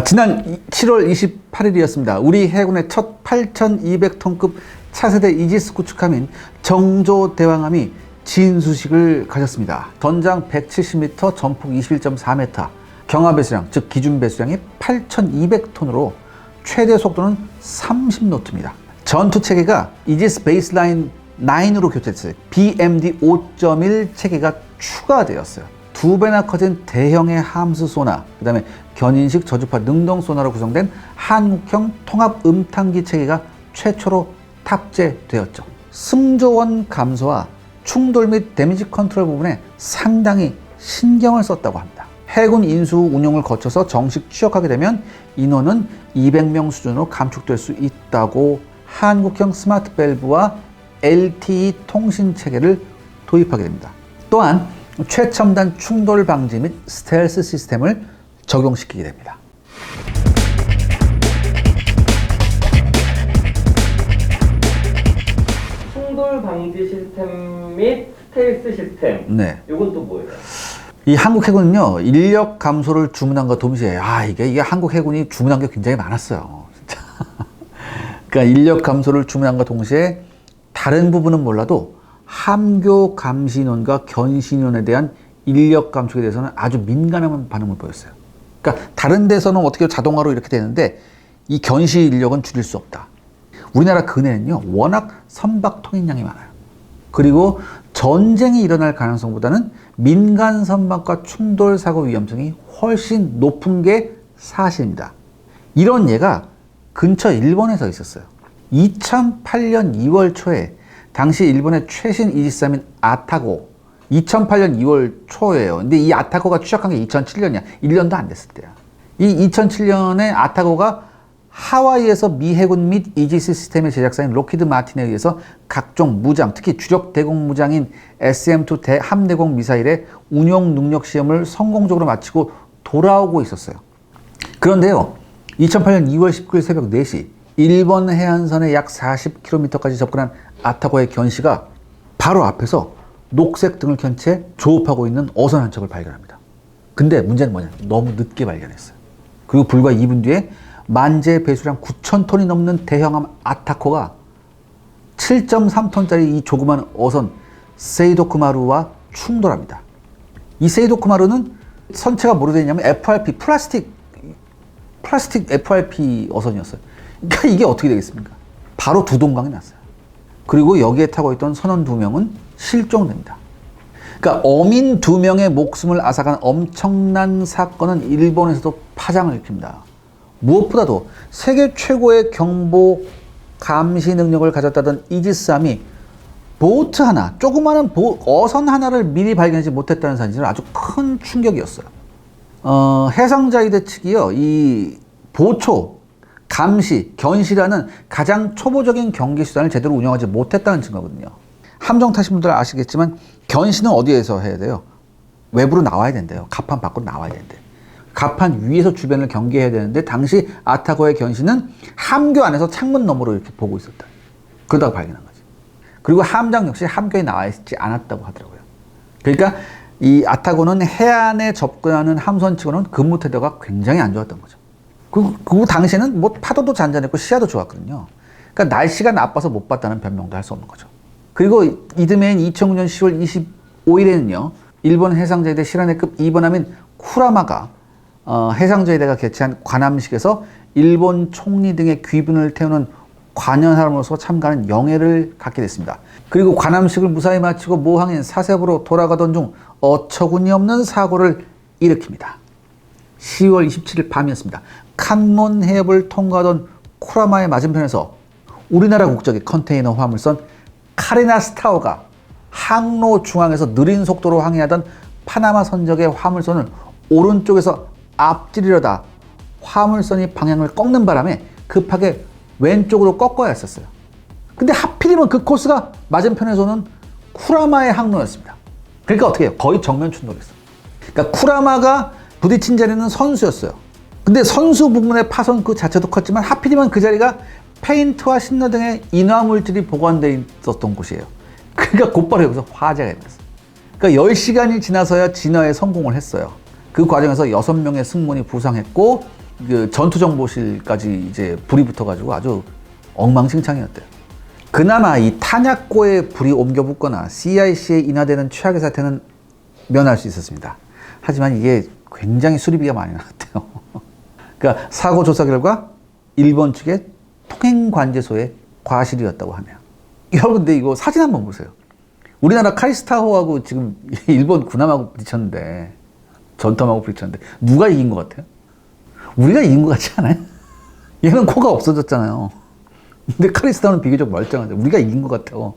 지난 7월 28일이었습니다. 우리 해군의 첫 8,200톤급 차세대 이지스 구축함인 정조대왕함이 진수식을 가졌습니다. 전장 170m, 전폭 21.4m, 경하 배수량, 즉 기준 배수량이 8,200톤으로 최대 속도는 30노트입니다. 전투 체계가 이지스 베이스라인 9으로 교체됐어요. BMD 5.1 체계가 추가되었어요. 2배나 커진 대형의 함수 소나, 그 다음에 견인식 저주파 능동 소나로 구성된 한국형 통합 음탄기 체계가 최초로 탑재되었죠. 승조원 감소와 충돌 및 데미지 컨트롤 부분에 상당히 신경을 썼다고 합니다. 해군 인수 운용을 거쳐서 정식 취역하게 되면 인원은 200명 수준으로 감축될 수 있다고 한국형 스마트 밸브와 LTE 통신 체계를 도입하게 됩니다. 또한 최첨단 충돌 방지 및 스텔스 시스템을 적용시키게 됩니다. 충돌 방지 시스템 및 스텔스 시스템. 네. 이건 또 뭐예요? 이 한국 해군은요, 인력 감소를 주문한과 동시에, 이게 한국 해군이 주문한 게 굉장히 많았어요. 진짜. 그러니까 인력 감소를 주문한과 동시에 다른 부분은 몰라도 함교 감시인원과 견시인원에 대한 인력 감축에 대해서는 아주 민감한 반응을 보였어요. 그러니까 다른 데서는 어떻게 자동화로 이렇게 되는데 이 견시 인력은 줄일 수 없다. 우리나라 근해는요, 워낙 선박 통행량이 많아요. 그리고 전쟁이 일어날 가능성보다는 민간 선박과 충돌 사고 위험성이 훨씬 높은 게 사실입니다. 이런 예가 근처 일본에서 있었어요. 2008년 2월 초에 당시 일본의 최신 이지스함인 아타고, 2008년 2월 초예요. 근데 이 아타고가 취역한 게 2007년이야. 1년도 안 됐을 때야. 이 2007년에 아타고가 하와이에서 미 해군 및 이지스 시스템의 제작사인 로키드 마틴에 의해서 각종 무장, 특히 주력 대공 무장인 SM-2 함대공 미사일의 운용 능력 시험을 성공적으로 마치고 돌아오고 있었어요. 그런데요, 2008년 2월 19일 새벽 4시, 일본 해안선에 약 40km까지 접근한 아타고의 견시가 바로 앞에서 녹색 등을 켠 채 조업하고 있는 어선 한 척을 발견합니다. 근데 문제는 뭐냐? 너무 늦게 발견했어요. 그리고 불과 2분 뒤에 만재 배수량 9,000톤이 넘는 대형함 아타코가 7.3톤짜리 이 조그만 어선 세이도쿠마루와 충돌합니다. 이 세이도쿠마루는 선체가 뭐로 되어 있냐면 FRP, 플라스틱 FRP 어선이었어요. 그러니까 이게 어떻게 되겠습니까? 바로 두 동강이 났어요. 그리고 여기에 타고 있던 선원 2명은 실종됩니다. 그러니까 어민 2명의 목숨을 앗아간 엄청난 사건은 일본에서도 파장을 일으킵니다. 무엇보다도 세계 최고의 경보 감시 능력을 가졌다던 이지스함이 보트 하나, 조그마한 어선 하나를 미리 발견하지 못했다는 사실은 아주 큰 충격이었어요. 해상자위대 측이요, 이 보초, 감시, 견시라는 가장 초보적인 경계 수단을 제대로 운영하지 못했다는 증거거든요. 함정 타신 분들 아시겠지만 견시는 어디에서 해야 돼요? 외부로 나와야 된대요. 갑판 밖으로 나와야 된대요. 갑판 위에서 주변을 경계해야 되는데 당시 아타고의 견시는 함교 안에서 창문 너머로 이렇게 보고 있었다. 그러다가 발견한 거지. 그리고 함장 역시 함교에 나와 있지 않았다고 하더라고요. 그러니까 이 아타고는 해안에 접근하는 함선 치고는 근무 태도가 굉장히 안 좋았던 거죠. 그 당시에는 뭐 파도도 잔잔했고 시야도 좋았거든요. 그러니까 날씨가 나빠서 못 봤다는 변명도 할 수 없는 거죠. 그리고 이듬해인 2009년 10월 25일에는요, 일본 해상자위대 실현회급 2번함인 쿠라마가 해상자위대가 개최한 관함식에서 일본 총리 등의 귀분을 태우는 관연사람으로서 참가하는 영예를 갖게 됐습니다. 그리고 관함식을 무사히 마치고 모항인 사세보로 돌아가던 중 어처구니 없는 사고를 일으킵니다. 10월 27일 밤이었습니다. 칸몬 해협을 통과하던 쿠라마의 맞은편에서 우리나라 국적의 컨테이너 화물선 카리나 스타워가 항로 중앙에서 느린 속도로 항해하던 파나마 선적의 화물선을 오른쪽에서 앞지르려다 화물선이 방향을 꺾는 바람에 급하게 왼쪽으로 꺾어야 했었어요. 근데 하필이면 그 코스가 맞은편에서는 쿠라마의 항로였습니다. 그러니까 어떻게 해요? 거의 정면 충돌했어요. 그러니까 쿠라마가 부딪힌 자리는 선수였어요. 근데 선수 부분의 파손 그 자체도 컸지만 하필이면 그 자리가 페인트와 신너 등의 인화물질이 보관되어 있었던 곳이에요. 그러니까 곧바로 여기서 화재가 일어났어요. 그러니까 10시간이 지나서야 진화에 성공을 했어요. 그 과정에서 6명의 승무원이 부상했고 그 전투정보실까지 이제 불이 붙어가지고 아주 엉망진창이었대요. 그나마 이 탄약고에 불이 옮겨 붙거나 CIC에 인하되는 최악의 사태는 면할 수 있었습니다. 하지만 이게 굉장히 수리비가 많이 나왔대요. 그러니까 사고 조사 결과 일본 측의 통행관제소의 과실이었다고 하네요. 여러분, 근데 이거 사진 한번 보세요. 우리나라 카리스타호하고 지금 일본 군함하고 부딪혔는데, 전투함하고 부딪혔는데, 누가 이긴 것 같아요? 우리가 이긴 것 같지 않아요? 얘는 코가 없어졌잖아요. 근데 카리스타호는 비교적 멀쩡한데, 우리가 이긴 것 같아요.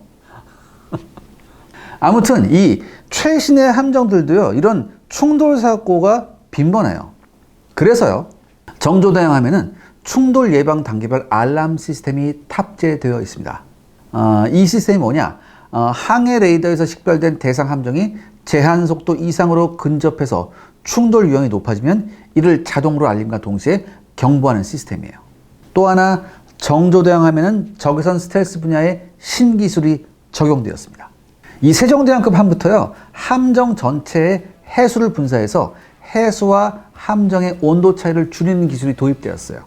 아무튼, 이 최신의 함정들도요, 이런 충돌 사고가 빈번해요. 그래서요, 정조대왕 하면은 충돌 예방 단계별 알람 시스템이 탑재되어 있습니다. 이 시스템이 뭐냐? 항해 레이더에서 식별된 대상 함정이 제한 속도 이상으로 근접해서 충돌 위험이 높아지면 이를 자동으로 알림과 동시에 경보하는 시스템이에요. 또 하나, 정조대왕 하면은 적외선 스텔스 분야의 신기술이 적용되었습니다. 이 세종대왕급 함부터요, 함정 전체의 해수를 분사해서 해수와 함정의 온도 차이를 줄이는 기술이 도입되었어요.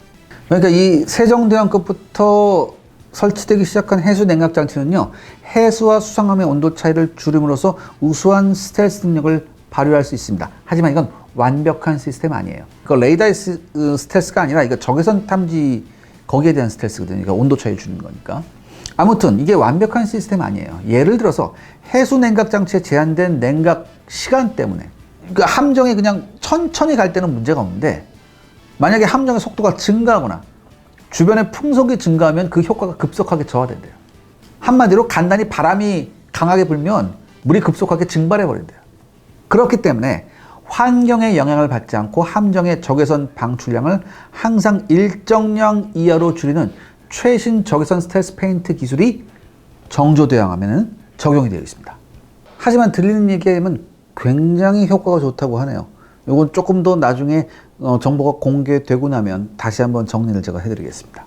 그러니까 이 세종대왕급부터 설치되기 시작한 해수 냉각 장치는요, 해수와 수상함의 온도 차이를 줄임으로써 우수한 스텔스 능력을 발휘할 수 있습니다. 하지만 이건 완벽한 시스템 아니에요. 그 레이더의 스텔스가 아니라 이거 적외선 탐지 거기에 대한 스텔스거든요. 그러니까 온도 차이 줄이는 거니까. 아무튼 이게 완벽한 시스템 아니에요. 예를 들어서 해수 냉각 장치에 제한된 냉각 시간 때문에, 그러니까 함정이 그냥 천천히 갈 때는 문제가 없는데, 만약에 함정의 속도가 증가하거나 주변의 풍속이 증가하면 그 효과가 급속하게 저하된대요. 한마디로 간단히 바람이 강하게 불면 물이 급속하게 증발해 버린대요. 그렇기 때문에 환경에 영향을 받지 않고 함정의 적외선 방출량을 항상 일정량 이하로 줄이는 최신 적외선 스텔스 페인트 기술이 정조대왕 하면은 적용이 되어 있습니다. 하지만 들리는 얘기하면 굉장히 효과가 좋다고 하네요. 이건 조금 더 나중에 정보가 공개되고 나면 다시 한번 정리를 제가 해드리겠습니다.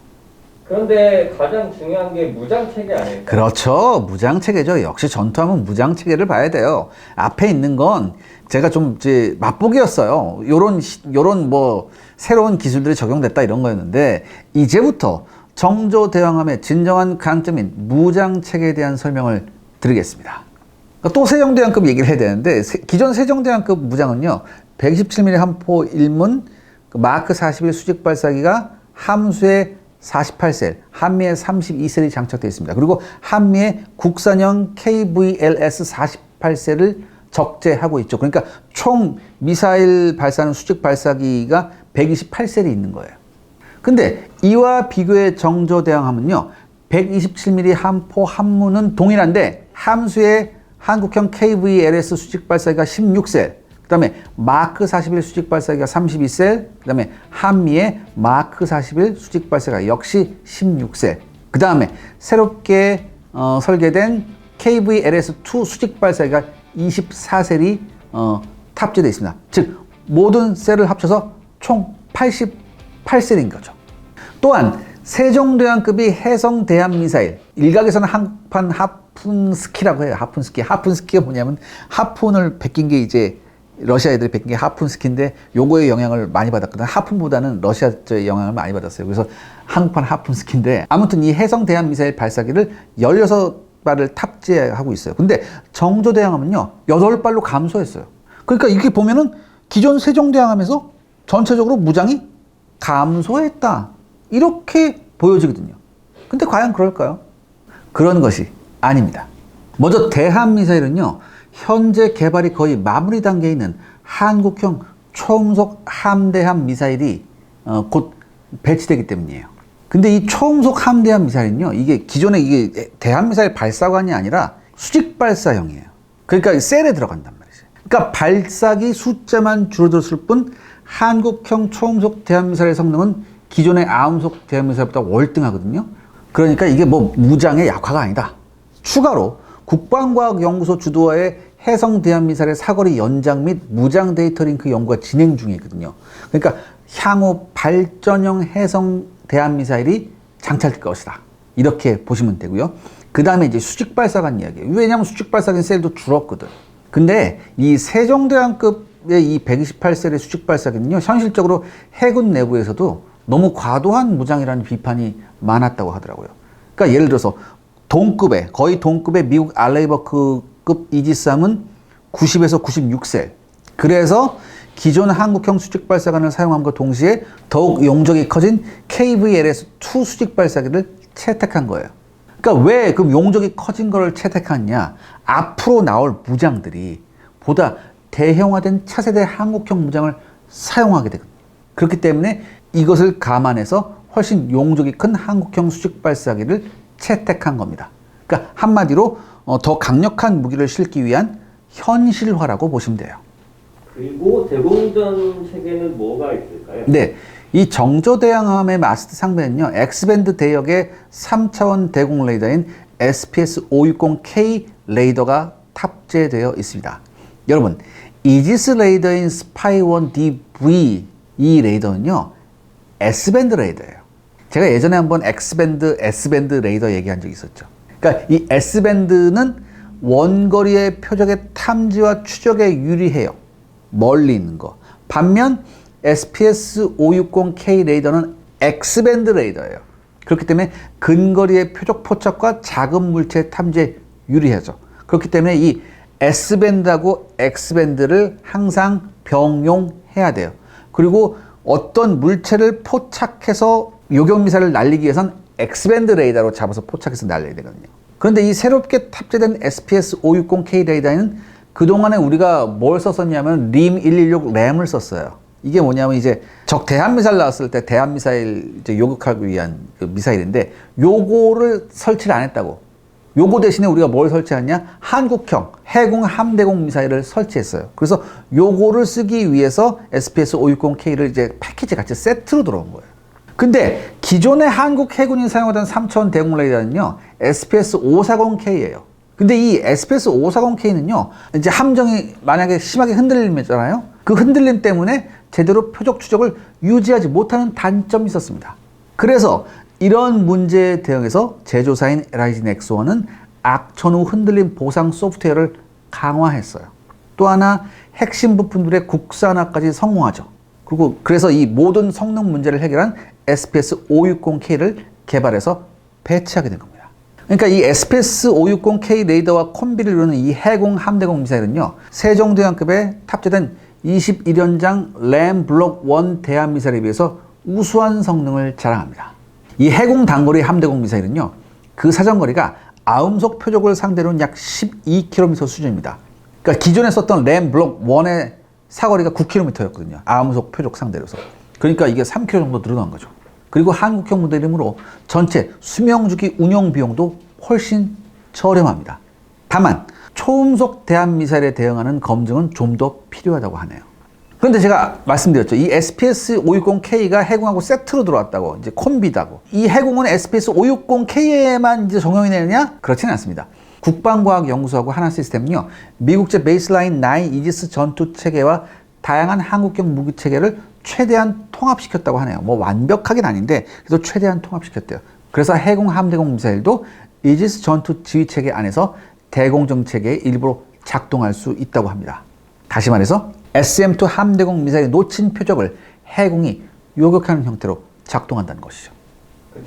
그런데 가장 중요한 게 무장체계 아닐까요? 그렇죠. 무장체계죠. 역시 전투하면 무장체계를 봐야 돼요. 앞에 있는 건 제가 좀 이제 맛보기였어요. 요런 뭐 새로운 기술들이 적용됐다 이런 거였는데, 이제부터 정조대왕함의 진정한 강점인 무장체계에 대한 설명을 드리겠습니다. 또 세종대왕급 얘기를 해야 되는데, 기존 세종대왕급 무장은요, 127mm 함포 1문, 마크 41 수직 발사기가 함수에 48셀, 한미에 32셀이 장착되어 있습니다. 그리고 한미에 국산형 KVLS 48셀을 적재하고 있죠. 그러니까 총 미사일 발사하는 수직 발사기가 128셀이 있는 거예요. 근데 이와 비교해 정조대왕함은요, 127mm 함포 함무는 동일한데 함수에 한국형 KVLS 수직 발사기가 16셀, 그 다음에 마크 41 수직 발사기가 32셀, 그 다음에 한미의 마크 41 수직 발사기가 역시 16셀, 그 다음에 새롭게 설계된 KVLS2 수직 발사기가 24셀이 탑재되어 있습니다. 즉 모든 셀을 합쳐서 총 88셀인 거죠. 또한 세종대왕급이 해성 대함 미사일, 일각에서는 한판 하푼스키라고 해요. 하푼스키. 하푼스키가 뭐냐면 하푼을 베낀 게 이제 러시아 애들이 베낀 게 하푼스키인데, 요거의 영향을 많이 받았거든요. 하푼보다는 러시아의 영향을 많이 받았어요. 그래서 한국판 하푼스키인데, 아무튼 이 해성 대함 미사일 발사기를 16발을 탑재하고 있어요. 근데 정조대왕함은요, 8발로 감소했어요. 그러니까 이렇게 보면은 기존 세종대왕함에서 전체적으로 무장이 감소했다, 이렇게 보여지거든요. 근데 과연 그럴까요? 그런 것이 아닙니다. 먼저 대함 미사일은요, 현재 개발이 거의 마무리 단계에 있는 한국형 초음속 함대함 미사일이 곧 배치되기 때문이에요. 근데 이 초음속 함대함 미사일은요, 이게 기존에 이게 대함 미사일 발사관이 아니라 수직 발사형이에요. 그러니까 셀에 들어간단 말이죠. 그러니까 발사기 숫자만 줄어들었을 뿐 한국형 초음속 대함 미사일의 성능은 기존의 아음속 대함 미사일보다 월등하거든요. 그러니까 이게 뭐 무장의 약화가 아니다. 추가로 국방과학연구소 주도하에 해성 대함미사일의 사거리 연장 및 무장 데이터 링크 연구가 진행 중이거든요. 그러니까 향후 발전형 해성 대함미사일이 장착될 것이다, 이렇게 보시면 되고요. 그 다음에 이제 수직 발사관 이야기예요. 왜냐하면 수직 발사관 셀도 줄었거든. 근데 이 세종대왕급 이 128세대 수직 발사기는요, 현실적으로 해군 내부에서도 너무 과도한 무장이라는 비판이 많았다고 하더라고요. 그러니까 예를 들어서 거의 동급의 미국 알레이버크급 이지스함은 90에서 96셀. 그래서 기존 한국형 수직 발사관을 사용함과 동시에 더욱 용적이 커진 KVLS-2 수직 발사기를 채택한 거예요. 그러니까 왜 그럼 용적이 커진 걸 채택하느냐? 앞으로 나올 무장들이 보다 대형화된 차세대 한국형 무장을 사용하게 되거든요. 그렇기 때문에 이것을 감안해서 훨씬 용적이 큰 한국형 수직 발사기를 채택한 겁니다. 그러니까 한마디로 더 강력한 무기를 실기 위한 현실화라고 보시면 돼요. 그리고 대공전 체계는 뭐가 있을까요? 네, 이 정조대왕함의 마스트 상배는요, X밴드 대역의 3차원 대공 레이더인 SPS-560K 레이더가 탑재되어 있습니다. 여러분, 이지스 레이더인 스파이-1DV 이 레이더는요, S밴드 레이더예요. 제가 예전에 한번 X밴드, S밴드 레이더 얘기한 적이 있었죠. 그러니까 이 S밴드는 원거리의 표적의 탐지와 추적에 유리해요. 멀리 있는 거. 반면 SPS-560K 레이더는 X밴드 레이더예요. 그렇기 때문에 근거리의 표적 포착과 작은 물체 탐지에 유리하죠. 그렇기 때문에 이 S밴드하고 X밴드를 항상 병용해야 돼요. 그리고 어떤 물체를 포착해서 요격미사일을 날리기 위해선 X밴드 레이더로 잡아서 포착해서 날려야 되거든요. 그런데 이 새롭게 탑재된 SPS-560K 레이더에는 그동안에 우리가 뭘 썼었냐면 림116 램을 썼어요. 이게 뭐냐면 이제 적 대한미사일 나왔을 때 대한미사일 이제 요격하기 위한 그 미사일인데 요거를 설치를 안 했다고. 요거 대신에 우리가 뭘 설치했냐? 한국형 해공 함대공 미사일을 설치했어요. 그래서 요거를 쓰기 위해서 SPS-560K를 이제 패키지 같이 세트로 들어온 거예요. 근데 기존의 한국 해군이 사용하던 3차원 대공 레이더는요, SPS-540K예요. 근데 이 SPS-540K는요, 이제 함정이 만약에 심하게 흔들리잖아요. 그 흔들림 때문에 제대로 표적 추적을 유지하지 못하는 단점이 있었습니다. 그래서 이런 문제에 대응해서 제조사인 LIG 넥스원은 악천 후 흔들림 보상 소프트웨어를 강화했어요. 또 하나 핵심 부품들의 국산화까지 성공하죠. 그리고 그래서 이 모든 성능 문제를 해결한 SPS-560K를 개발해서 배치하게 된 겁니다. 그러니까 이 SPS-560K 레이더와 콤비를 이루는 이 해공 함대공 미사일은요, 세종대왕급에 탑재된 21연장 램 블록 1 대함 미사일에 비해서 우수한 성능을 자랑합니다. 이 해공 단거리 함대공 미사일은요, 그 사정거리가 아음속 표적을 상대로는 약 12km 수준입니다. 그러니까 기존에 썼던 램 블록 1의 사거리가 9km였거든요. 아음속 표적 상대로서. 그러니까 이게 3km 정도 늘어난 거죠. 그리고 한국형 모델이므로 전체 수명주기 운용 비용도 훨씬 저렴합니다. 다만 초음속 대함미사일에 대응하는 검증은 좀 더 필요하다고 하네요. 그런데 제가 말씀드렸죠. 이 SPS-560K가 해공하고 세트로 들어왔다고, 이제 콤비다고. 이 해공은 SPS-560K에만 이제 적용이 되느냐? 그렇지는 않습니다. 국방과학연구소하고 하나시스템은요, 미국제 베이스라인 9 이지스 전투 체계와 다양한 한국형 무기 체계를 최대한 통합시켰다고 하네요. 뭐 완벽하긴 아닌데 그래도 최대한 통합시켰대요. 그래서 해공 함대공 미사일도 이지스 전투 지휘 체계 안에서 대공정 체계의 일부로 작동할 수 있다고 합니다. 다시 말해서 SM-2 함대공 미사일이 놓친 표적을 해공이 요격하는 형태로 작동한다는 것이죠.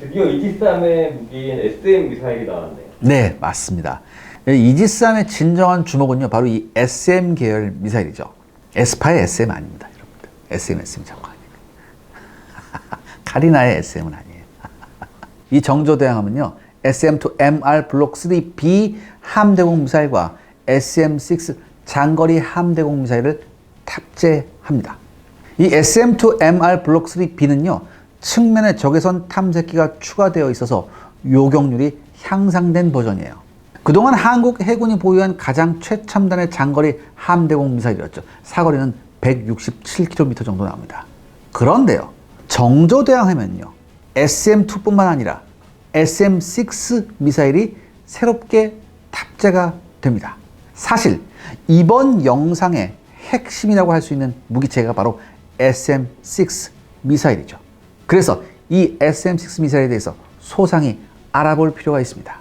드디어 이지스함의 무기인 SM 미사일이 나왔네요. 네, 맞습니다. 이지스함의 진정한 주목은요, 바로 이 SM 계열 미사일이죠. 에스파의 SM 아닙니다, 여러분들. SM 자꾸 아니에요. 카리나의 SM은 아니에요. 이 정조대왕함은요, SM-2MR 블록 3B 함대공 미사일과 SM-6 장거리 함대공 미사일을 탑재합니다. 이 SM-2MR 블록 3B는요, 측면에 적외선 탐색기가 추가되어 있어서 요격률이 향상된 버전이에요. 그동안 한국 해군이 보유한 가장 최첨단의 장거리 함대공 미사일이었죠. 사거리는 167km 정도 나옵니다. 그런데요, 정조대왕하면요, SM-2뿐만 아니라 SM-6 미사일이 새롭게 탑재가 됩니다. 사실 이번 영상의 핵심이라고 할 수 있는 무기체계가 바로 SM-6 미사일이죠. 그래서 이 SM-6 미사일에 대해서 소상히 알아볼 필요가 있습니다.